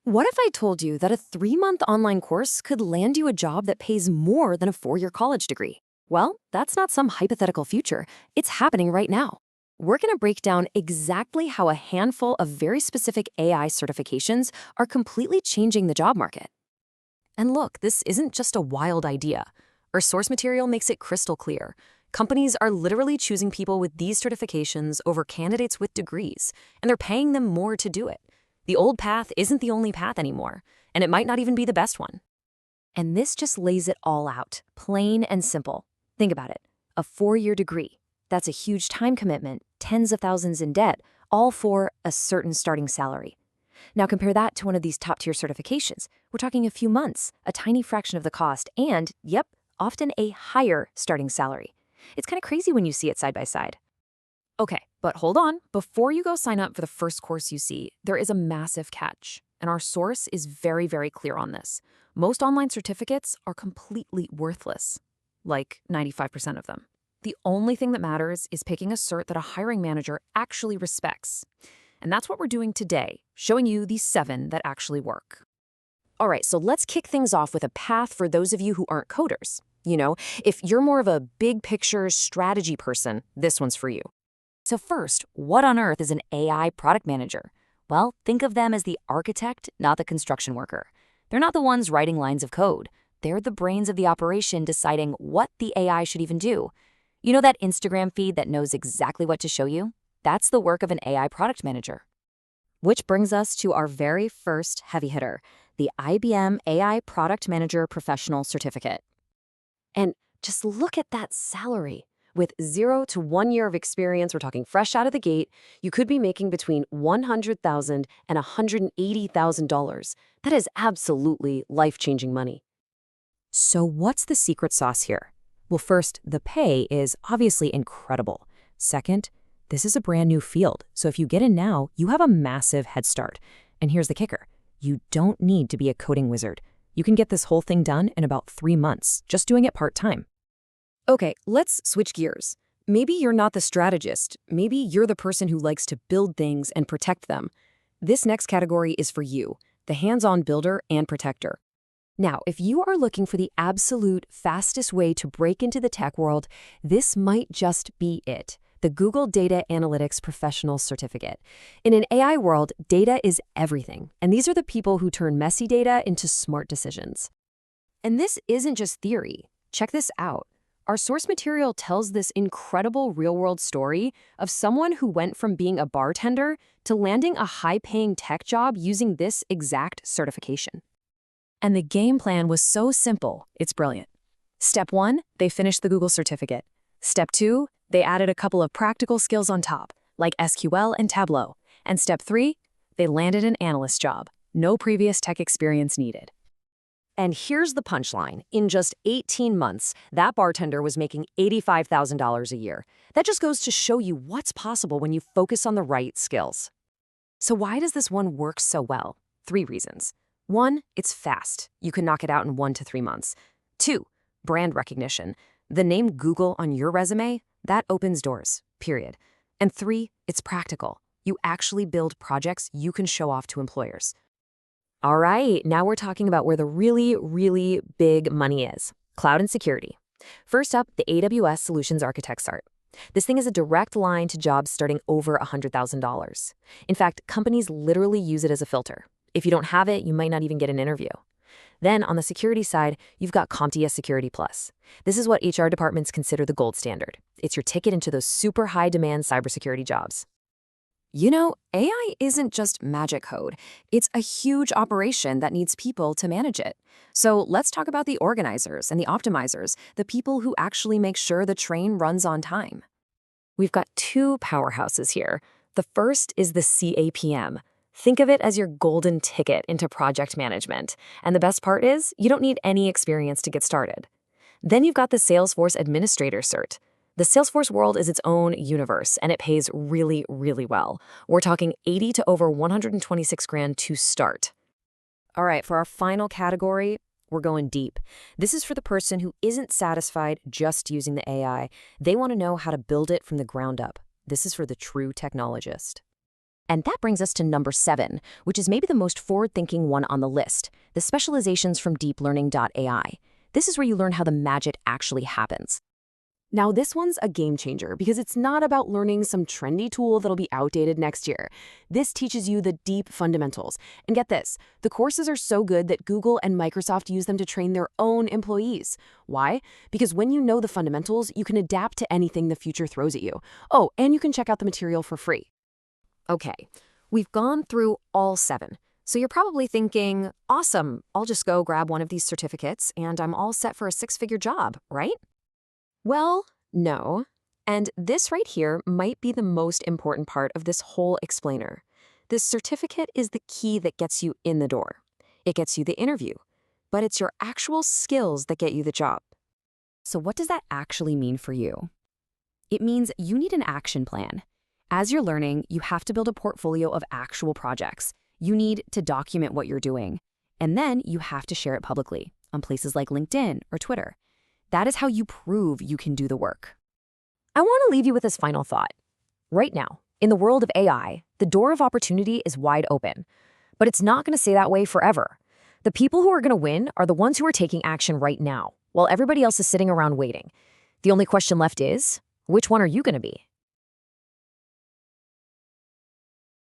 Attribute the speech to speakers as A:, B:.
A: What if I told you that a 3-month online course could land you a job that pays more than a 4-year college degree? Well, that's not some hypothetical future. It's happening right now. We're going to break down exactly how a handful of very specific AI certifications are completely changing the job market. And look, this isn't just a wild idea. Our source material makes it crystal clear. Companies are literally choosing people with these certifications over candidates with degrees, and they're paying them more to do it. The old path isn't the only path anymore, and it might not even be the best one. And this just lays it all out, plain and simple. Think about it. A 4-year degree. That's a huge time commitment, tens of thousands in debt, all for a certain starting salary. Now compare that to one of these top-tier certifications. We're talking a few months, a tiny fraction of the cost, and, yep, often a higher starting salary. It's kind of crazy when you see it side by side. Okay, but hold on. Before you go sign up for the first course you see, there is a massive catch. And our source is very, very clear on this. Most online certificates are completely worthless, like 95% of them. The only thing that matters is picking a cert that a hiring manager actually respects. And that's what we're doing today, showing you the 7 that actually work. All right, so let's kick things off with a path for those of you who aren't coders. If you're more of a big picture strategy person, this one's for you. So first, what on earth is an AI product manager? Well, think of them as the architect, not the construction worker. They're not the ones writing lines of code. They're the brains of the operation deciding what the AI should even do. You know that Instagram feed that knows exactly what to show you? That's the work of an AI product manager. Which brings us to our very first heavy hitter, the IBM AI Product Manager Professional Certificate. And just look at that salary. With 0 to 1 year of experience, we're talking fresh out of the gate, you could be making between $100,000 and $180,000. That is absolutely life-changing money. So what's the secret sauce here? Well, first, the pay is obviously incredible. Second, this is a brand new field, so if you get in now, you have a massive head start. And here's the kicker. You don't need to be a coding wizard. You can get this whole thing done in about 3 months, just doing it part-time. Okay, let's switch gears. Maybe you're not the strategist. Maybe you're the person who likes to build things and protect them. This next category is for you, the hands-on builder and protector. Now, if you are looking for the absolute fastest way to break into the tech world, this might just be it. The Google Data Analytics Professional Certificate. In an AI world, data is everything, and these are the people who turn messy data into smart decisions. And this isn't just theory. Check this out. Our source material tells this incredible real-world story of someone who went from being a bartender to landing a high-paying tech job using this exact certification. And the game plan was so simple, it's brilliant. Step 1, they finished the Google certificate. Step 2, they added a couple of practical skills on top, like SQL and Tableau. And step 3, they landed an analyst job. No previous tech experience needed. And here's the punchline. In just 18 months, that bartender was making $85,000 a year. That just goes to show you what's possible when you focus on the right skills. So why does this one work so well? 3 reasons. 1, it's fast. You can knock it out in 1 to 3 months. 2, brand recognition. The name Google on your resume, that opens doors, period. And 3, it's practical. You actually build projects you can show off to employers. All right, now we're talking about where the really, really big money is. Cloud and security. First up, the AWS Solutions Architect Cert. This thing is a direct line to jobs starting over $100,000. In fact, companies literally use it as a filter. If you don't have it, you might not even get an interview. Then on the security side, you've got CompTIA Security Plus. This is what HR departments consider the gold standard. It's your ticket into those super high-demand cybersecurity jobs. AI isn't just magic code. It's a huge operation that needs people to manage it. So let's talk about the organizers and the optimizers, the people who actually make sure the train runs on time. We've got 2 powerhouses here. The first is the CAPM. Think of it as your golden ticket into project management. And the best part is, you don't need any experience to get started. Then you've got the Salesforce Administrator Cert. The Salesforce world is its own universe, and it pays really, really well. We're talking 80 to over 126 grand to start. All right, for our final category, we're going deep. This is for the person who isn't satisfied just using the AI. They want to know how to build it from the ground up. This is for the true technologist. And that brings us to number 7, which is maybe the most forward-thinking one on the list, the specializations from deeplearning.ai. This is where you learn how the magic actually happens.
B: Now, this one's a game changer because it's not about learning some trendy tool that'll be outdated next year. This teaches you the deep fundamentals. And get this, the courses are so good that Google and Microsoft use them to train their own employees. Why? Because when you know the fundamentals, you can adapt to anything the future throws at you. Oh, and you can check out the material for free.
A: Okay, we've gone through all 7. So you're probably thinking, awesome, I'll just go grab one of these certificates and I'm all set for a 6-figure job, right? Well, no. And this right here might be the most important part of this whole explainer. This certificate is the key that gets you in the door. It gets you the interview, but it's your actual skills that get you the job. So what does that actually mean for you? It means you need an action plan. As you're learning, you have to build a portfolio of actual projects. You need to document what you're doing, and then you have to share it publicly on places like LinkedIn or Twitter. That is how you prove you can do the work. I want to leave you with this final thought. Right now, in the world of AI, the door of opportunity is wide open, but it's not going to stay that way forever. The people who are going to win are the ones who are taking action right now, while everybody else is sitting around waiting. The only question left is, which one are you going to be?